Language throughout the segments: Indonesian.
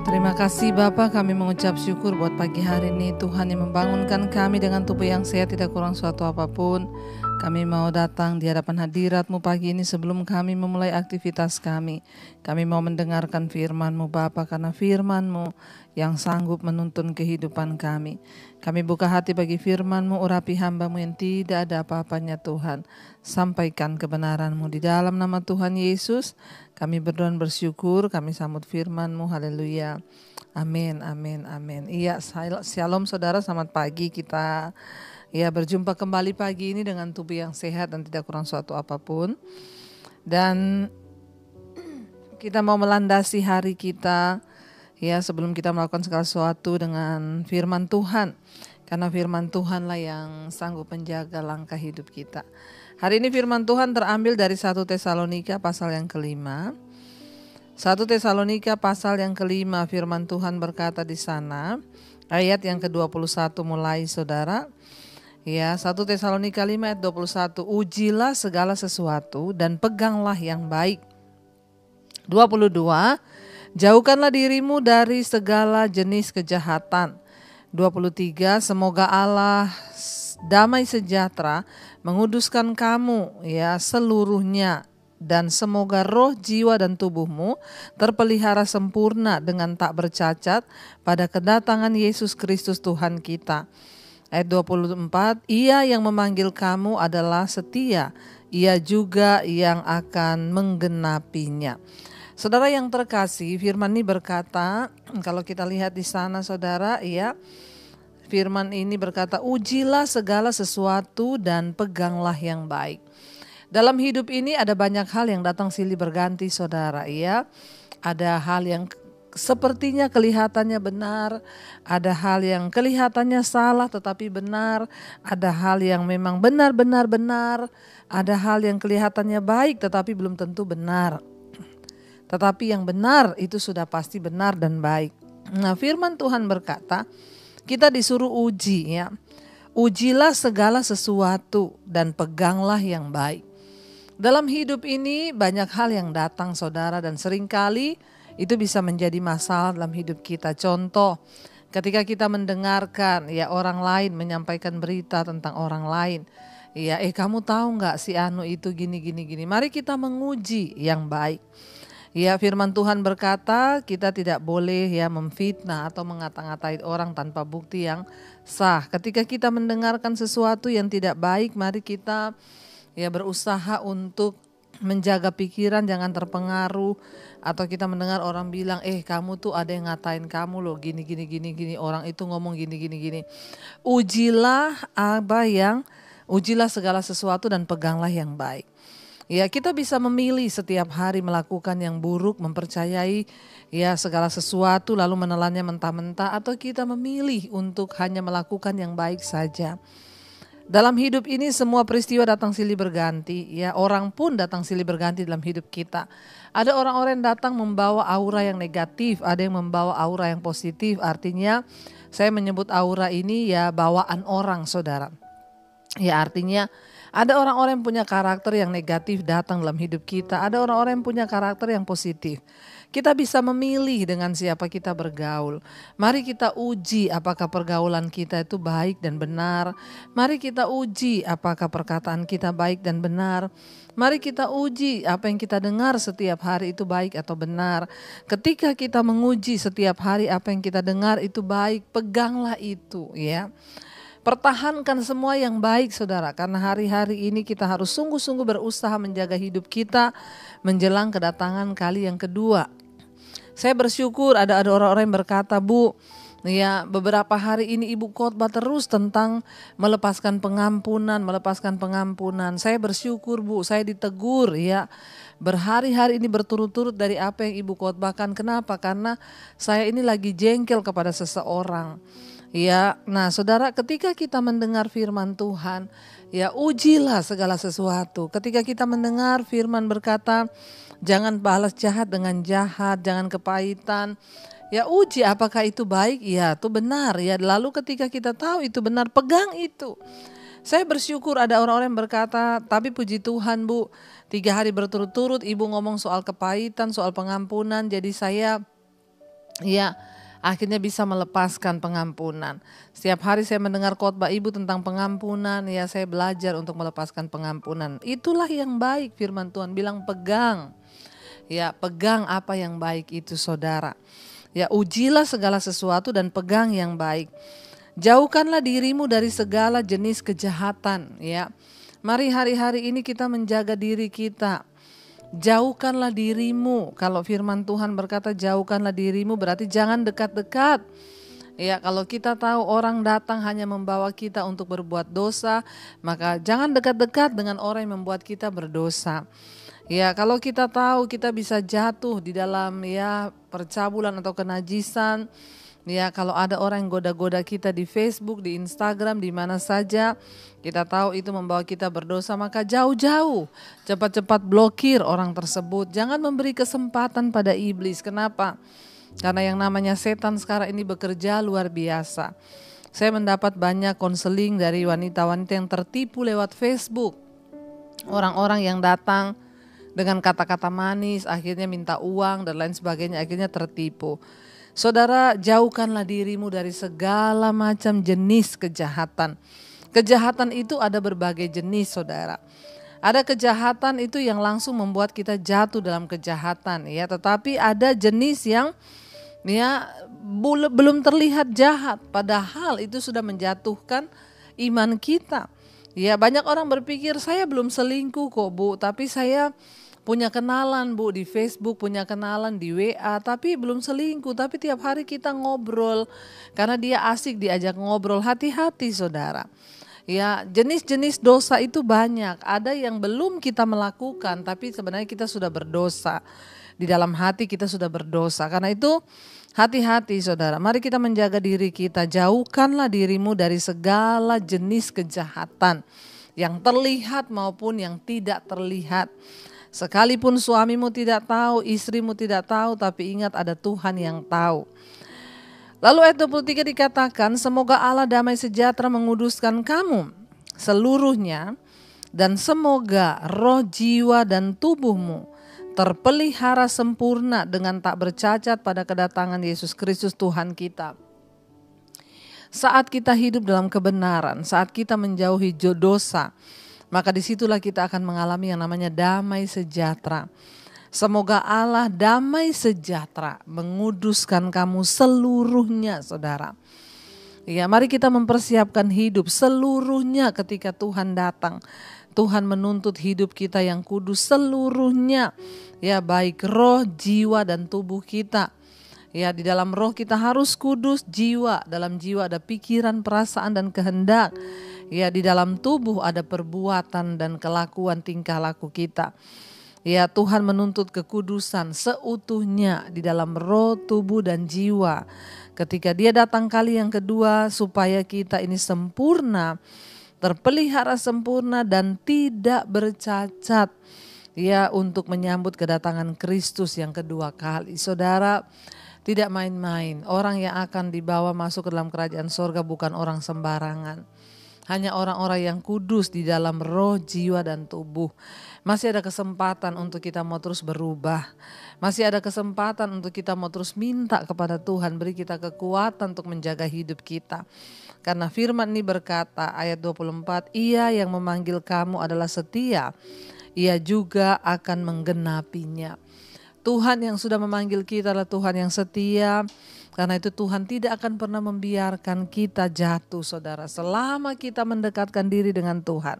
Terima kasih Bapa, kami mengucap syukur buat pagi hari ini. Tuhan yang membangunkan kami dengan tubuh yang sehat, tidak kurang suatu apapun. Kami mau datang di hadapan hadirat-Mu pagi ini sebelum kami memulai aktivitas kami. Kami mau mendengarkan firman-Mu Bapa, karena firman-Mu yang sanggup menuntun kehidupan kami. Kami buka hati bagi firman-Mu, urapi hamba-Mu yang tidak ada apa-apanya Tuhan. Sampaikan kebenaran-Mu di dalam nama Tuhan Yesus. Kami berdoa dan bersyukur, kami sambut firman-Mu, haleluya. Amin, amin, amin. Iya, shalom saudara, selamat pagi kita. Ya, berjumpa kembali pagi ini dengan tubuh yang sehat dan tidak kurang suatu apapun. Dan kita mau melandasi hari kita, ya, sebelum kita melakukan segala sesuatu dengan firman Tuhan. Karena firman Tuhanlah yang sanggup menjaga langkah hidup kita. Hari ini firman Tuhan terambil dari 1 Tesalonika pasal yang ke-5. 1 Tesalonika pasal yang ke-5, firman Tuhan berkata di sana, ayat yang ke-21 mulai saudara. Ya, 1 Tesalonika 5 ayat 21, ujilah segala sesuatu dan peganglah yang baik. 22, jauhkanlah dirimu dari segala jenis kejahatan. 23, semoga Allah damai sejahtera menguduskan kamu ya seluruhnya, dan semoga roh, jiwa dan tubuhmu terpelihara sempurna dengan tak bercacat pada kedatangan Yesus Kristus Tuhan kita. Ayat 24, ia yang memanggil kamu adalah setia, ia juga yang akan menggenapinya. Saudara yang terkasih, firman ini berkata, kalau kita lihat di sana saudara, ya, firman ini berkata, ujilah segala sesuatu dan peganglah yang baik. Dalam hidup ini ada banyak hal yang datang silih berganti saudara, ya. Ada hal yang sepertinya kelihatannya benar, ada hal yang kelihatannya salah tetapi benar, ada hal yang memang benar-benar benar, ada hal yang kelihatannya baik tetapi belum tentu benar. Tetapi yang benar itu sudah pasti benar dan baik. Nah, firman Tuhan berkata, kita disuruh uji, ya. Ujilah segala sesuatu dan peganglah yang baik. Dalam hidup ini banyak hal yang datang saudara, dan seringkali itu bisa menjadi masalah dalam hidup kita. Contoh, ketika kita mendengarkan ya orang lain menyampaikan berita tentang orang lain. Ya, kamu tahu nggak si Anu itu gini. Mari kita menguji yang baik. Ya, firman Tuhan berkata kita tidak boleh ya memfitnah atau mengata-ngatai orang tanpa bukti yang sah. Ketika kita mendengarkan sesuatu yang tidak baik, mari kita ya berusaha untuk menjaga pikiran, jangan terpengaruh. Atau kita mendengar orang bilang, kamu tuh ada yang ngatain kamu loh, gini, orang itu ngomong gini. Ujilah segala sesuatu dan peganglah yang baik. Ya, kita bisa memilih setiap hari melakukan yang buruk, mempercayai ya segala sesuatu lalu menelannya mentah-mentah, atau kita memilih untuk hanya melakukan yang baik saja. Dalam hidup ini semua peristiwa datang silih berganti, ya, orang pun datang silih berganti dalam hidup kita. Ada orang-orang yang datang membawa aura yang negatif, ada yang membawa aura yang positif. Artinya saya menyebut aura ini ya bawaan orang saudara. Ya, artinya ada orang-orang yang punya karakter yang negatif datang dalam hidup kita. Ada orang-orang yang punya karakter yang positif. Kita bisa memilih dengan siapa kita bergaul. Mari kita uji apakah pergaulan kita itu baik dan benar. Mari kita uji apakah perkataan kita baik dan benar. Mari kita uji apa yang kita dengar setiap hari itu baik atau benar. Ketika kita menguji setiap hari apa yang kita dengar itu baik, peganglah itu, ya. Pertahankan semua yang baik saudara, karena hari-hari ini kita harus sungguh-sungguh berusaha menjaga hidup kita menjelang kedatangan kali yang kedua. Saya bersyukur ada orang-orang yang berkata, Bu, ya beberapa hari ini Ibu khotbah terus tentang melepaskan pengampunan. Saya bersyukur Bu, saya ditegur ya berhari-hari ini berturut-turut dari apa yang Ibu khotbahkan. Kenapa? Karena saya ini lagi jengkel kepada seseorang. Ya, nah saudara, ketika kita mendengar firman Tuhan, ya ujilah segala sesuatu. Ketika kita mendengar firman berkata, jangan balas jahat dengan jahat, jangan kepahitan. Ya uji apakah itu baik? Ya itu benar. Ya lalu ketika kita tahu itu benar, pegang itu. Saya bersyukur ada orang-orang yang berkata, tapi puji Tuhan Bu, 3 hari berturut-turut Ibu ngomong soal kepahitan, soal pengampunan, jadi saya Ya, akhirnya bisa melepaskan pengampunan. Setiap hari saya mendengar khotbah ibu tentang pengampunan, ya saya belajar untuk melepaskan pengampunan. Itulah yang baik, firman Tuhan bilang pegang. Ya, pegang apa yang baik itu saudara. Ya, ujilah segala sesuatu dan pegang yang baik. Jauhkanlah dirimu dari segala jenis kejahatan, ya. Mari hari-hari ini kita menjaga diri kita. Jauhkanlah dirimu. Kalau firman Tuhan berkata jauhkanlah dirimu, berarti jangan dekat-dekat. Ya, kalau kita tahu orang datang hanya membawa kita untuk berbuat dosa, maka jangan dekat-dekat dengan orang yang membuat kita berdosa. Ya, kalau kita tahu kita bisa jatuh di dalam ya percabulan atau kenajisan, ya kalau ada orang yang goda-goda kita di Facebook, di Instagram, di mana saja, kita tahu itu membawa kita berdosa, maka jauh-jauh, cepat-cepat blokir orang tersebut. Jangan memberi kesempatan pada iblis. Kenapa? Karena yang namanya setan sekarang ini bekerja luar biasa. Saya mendapat banyak konseling dari wanita-wanita yang tertipu lewat Facebook. Orang-orang yang datang dengan kata-kata manis, akhirnya minta uang dan lain sebagainya, akhirnya tertipu. Saudara, jauhkanlah dirimu dari segala macam jenis kejahatan. Kejahatan itu ada berbagai jenis, saudara. Ada kejahatan itu yang langsung membuat kita jatuh dalam kejahatan, ya. Tetapi ada jenis yang ya belum terlihat jahat, padahal itu sudah menjatuhkan iman kita. Ya, banyak orang berpikir saya belum selingkuh kok, Bu, tapi saya punya kenalan, Bu, di Facebook, punya kenalan di WA, tapi belum selingkuh. Tapi tiap hari kita ngobrol karena dia asik diajak ngobrol. Hati-hati saudara. Ya, jenis-jenis dosa itu banyak. Ada yang belum kita melakukan, tapi sebenarnya kita sudah berdosa. Di dalam hati kita sudah berdosa. Karena itu hati-hati saudara. Mari kita menjaga diri kita. Jauhkanlah dirimu dari segala jenis kejahatan yang terlihat maupun yang tidak terlihat. Sekalipun suamimu tidak tahu, istrimu tidak tahu, tapi ingat ada Tuhan yang tahu. Lalu ayat 23 dikatakan, semoga Allah damai sejahtera menguduskan kamu seluruhnya, dan semoga roh, jiwa, dan tubuhmu terpelihara sempurna dengan tak bercacat pada kedatangan Yesus Kristus Tuhan kita. Saat kita hidup dalam kebenaran, saat kita menjauhi dosa, maka disitulah kita akan mengalami yang namanya damai sejahtera. Semoga Allah damai sejahtera menguduskan kamu seluruhnya, saudara. Ya, mari kita mempersiapkan hidup seluruhnya ketika Tuhan datang. Tuhan menuntut hidup kita yang kudus seluruhnya. Ya, baik roh, jiwa, dan tubuh kita. Ya, di dalam roh kita harus kudus, jiwa, dalam jiwa ada pikiran, perasaan, dan kehendak. Ya, di dalam tubuh ada perbuatan dan kelakuan tingkah laku kita. Ya, Tuhan menuntut kekudusan seutuhnya di dalam roh, tubuh, dan jiwa. Ketika Dia datang kali yang kedua, supaya kita ini sempurna, terpelihara sempurna dan tidak bercacat. Ya, untuk menyambut kedatangan Kristus yang kedua kali. Saudara, tidak main-main. Orang yang akan dibawa masuk ke dalam kerajaan sorga bukan orang sembarangan. Hanya orang-orang yang kudus di dalam roh, jiwa, dan tubuh. Masih ada kesempatan untuk kita mau terus berubah. Masih ada kesempatan untuk kita mau terus minta kepada Tuhan. Beri kita kekuatan untuk menjaga hidup kita. Karena firman ini berkata, ayat 24, Ia yang memanggil kamu adalah setia. Ia juga akan menggenapinya. Tuhan yang sudah memanggil kita adalah Tuhan yang setia. Karena itu Tuhan tidak akan pernah membiarkan kita jatuh, saudara. Selama kita mendekatkan diri dengan Tuhan.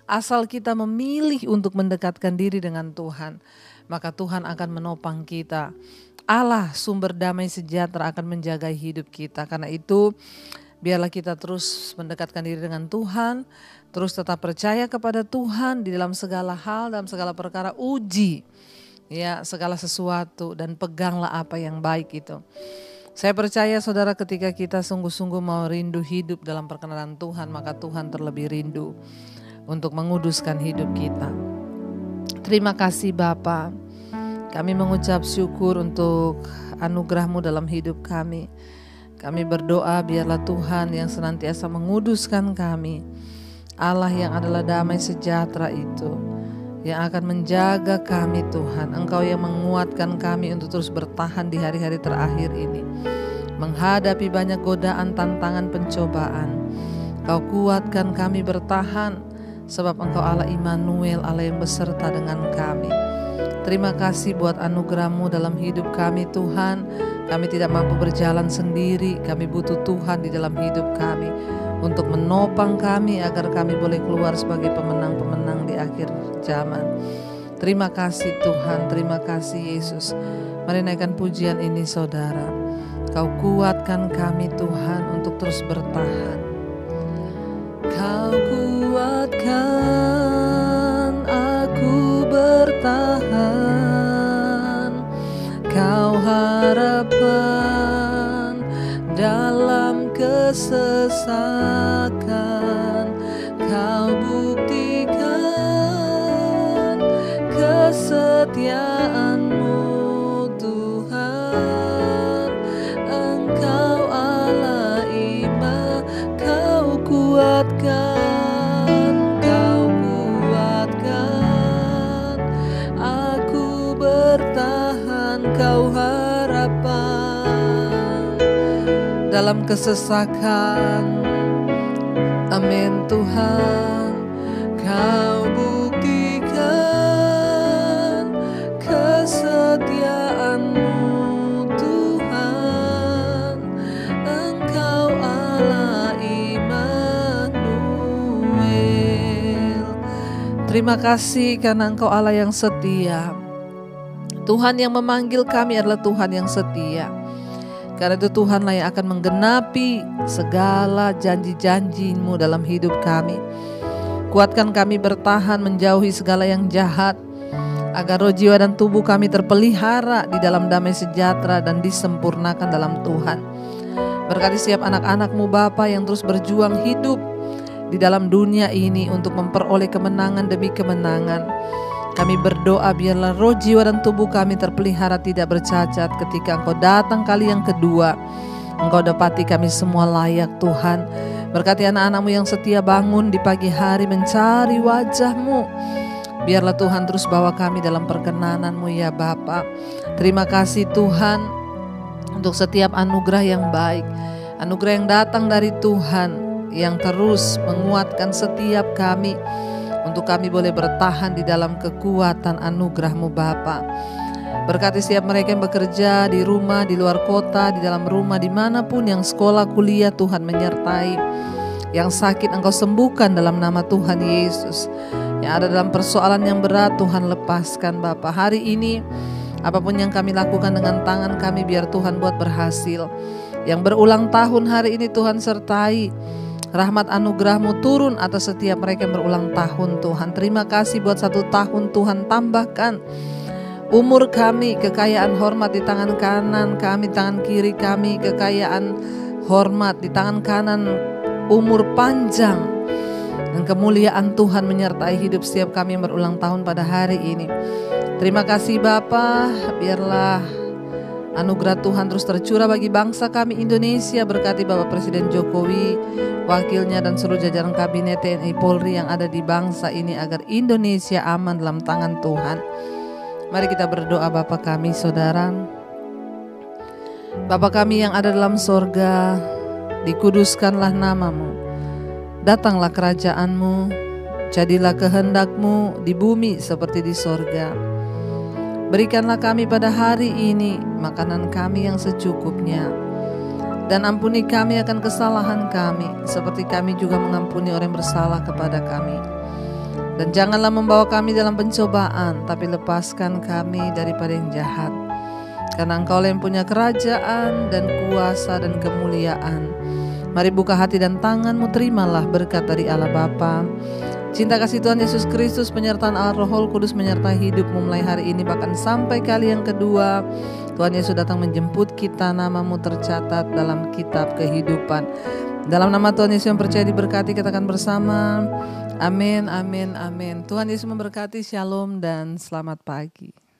Asal kita memilih untuk mendekatkan diri dengan Tuhan, maka Tuhan akan menopang kita. Allah sumber damai sejahtera akan menjaga hidup kita. Karena itu biarlah kita terus mendekatkan diri dengan Tuhan. Terus tetap percaya kepada Tuhan di dalam segala hal, dalam segala perkara. Uji ya segala sesuatu dan peganglah apa yang baik itu. Saya percaya saudara, ketika kita sungguh-sungguh mau rindu hidup dalam perkenanan Tuhan, maka Tuhan terlebih rindu untuk menguduskan hidup kita. Terima kasih Bapa. Kami mengucap syukur untuk anugerah-Mu dalam hidup kami. Kami berdoa biarlah Tuhan yang senantiasa menguduskan kami. Allah yang adalah damai sejahtera itu, yang akan menjaga kami Tuhan. Engkau yang menguatkan kami untuk terus bertahan di hari-hari terakhir ini, menghadapi banyak godaan, tantangan, pencobaan. Kau kuatkan kami bertahan, sebab Engkau Allah Immanuel, Allah yang beserta dengan kami. Terima kasih buat anugerah-Mu dalam hidup kami Tuhan. Kami tidak mampu berjalan sendiri, kami butuh Tuhan di dalam hidup kami untuk menopang kami agar kami boleh keluar sebagai pemenang-pemenang di akhir zaman. Terima kasih Tuhan, terima kasih Yesus. Mari naikkan pujian ini saudara. Kau kuatkan kami Tuhan untuk terus bertahan. Kau kuatkan aku bertahan, Kau harapan dalam kesesakan, Kau buktikan kesetiaan-Mu Tuhan. Engkau Allah Immanuel, Kau kuatkan, Kau kuatkan aku bertahan, Kau harapan dalam kesesakan. Amin Tuhan, Kau buktikan kesetiaan-Mu Tuhan. Engkau Allah Immanuel. Terima kasih karena Engkau Allah yang setia. Tuhan yang memanggil kami adalah Tuhan yang setia. Karena itu Tuhanlah yang akan menggenapi segala janji-janji-Mu dalam hidup kami. Kuatkan kami bertahan menjauhi segala yang jahat, agar roh, jiwa, dan tubuh kami terpelihara di dalam damai sejahtera dan disempurnakan dalam Tuhan. Berkati setiap anak-anak-Mu Bapa yang terus berjuang hidup di dalam dunia ini untuk memperoleh kemenangan demi kemenangan. Kami berdoa biarlah roh, jiwa, dan tubuh kami terpelihara tidak bercacat ketika Engkau datang kali yang kedua. Engkau dapati kami semua layak Tuhan. Berkati anak-anak-Mu yang setia bangun di pagi hari mencari wajah-Mu. Biarlah Tuhan terus bawa kami dalam perkenanan-Mu ya Bapa. Terima kasih Tuhan untuk setiap anugerah yang baik, anugerah yang datang dari Tuhan yang terus menguatkan setiap kami untuk kami boleh bertahan di dalam kekuatan anugerah-Mu Bapa. Berkati setiap mereka yang bekerja di rumah, di luar kota, di dalam rumah, dimanapun, yang sekolah, kuliah, Tuhan menyertai. Yang sakit Engkau sembuhkan dalam nama Tuhan Yesus. Yang ada dalam persoalan yang berat, Tuhan lepaskan Bapa. Hari ini apapun yang kami lakukan dengan tangan kami, biar Tuhan buat berhasil. Yang berulang tahun hari ini Tuhan sertai. Rahmat anugerah-Mu turun atas setiap mereka yang berulang tahun Tuhan. Terima kasih buat 1 tahun Tuhan, tambahkan umur kami, kekayaan hormat di tangan kanan kami, tangan kiri kami, kekayaan hormat di tangan kanan, umur panjang dan kemuliaan Tuhan menyertai hidup setiap kami yang berulang tahun pada hari ini. Terima kasih Bapa, biarlah anugerah Tuhan terus tercurah bagi bangsa kami Indonesia. Berkati Bapak Presiden Jokowi, wakilnya, dan seluruh jajaran kabinet TNI Polri yang ada di bangsa ini, agar Indonesia aman dalam tangan Tuhan. Mari kita berdoa. Bapa kami saudara, Bapa kami yang ada dalam sorga, dikuduskanlah nama-Mu, datanglah kerajaan-Mu, jadilah kehendak-Mu di bumi seperti di sorga. Berikanlah kami pada hari ini makanan kami yang secukupnya, dan ampuni kami akan kesalahan kami, seperti kami juga mengampuni orang yang bersalah kepada kami. Dan janganlah membawa kami dalam pencobaan, tapi lepaskan kami daripada yang jahat. Karena Engkau yang punya kerajaan dan kuasa dan kemuliaan. Mari buka hati dan tangan-Mu, terimalah berkat dari Allah Bapa, cinta kasih Tuhan Yesus Kristus, penyertaan Allah Roh Kudus menyertai hidupmu mulai hari ini bahkan sampai kali yang kedua. Tuhan Yesus datang menjemput kita, nama-Mu tercatat dalam kitab kehidupan. Dalam nama Tuhan Yesus yang percaya diberkati, katakan bersama, amin, amin, amin. Tuhan Yesus memberkati, shalom dan selamat pagi.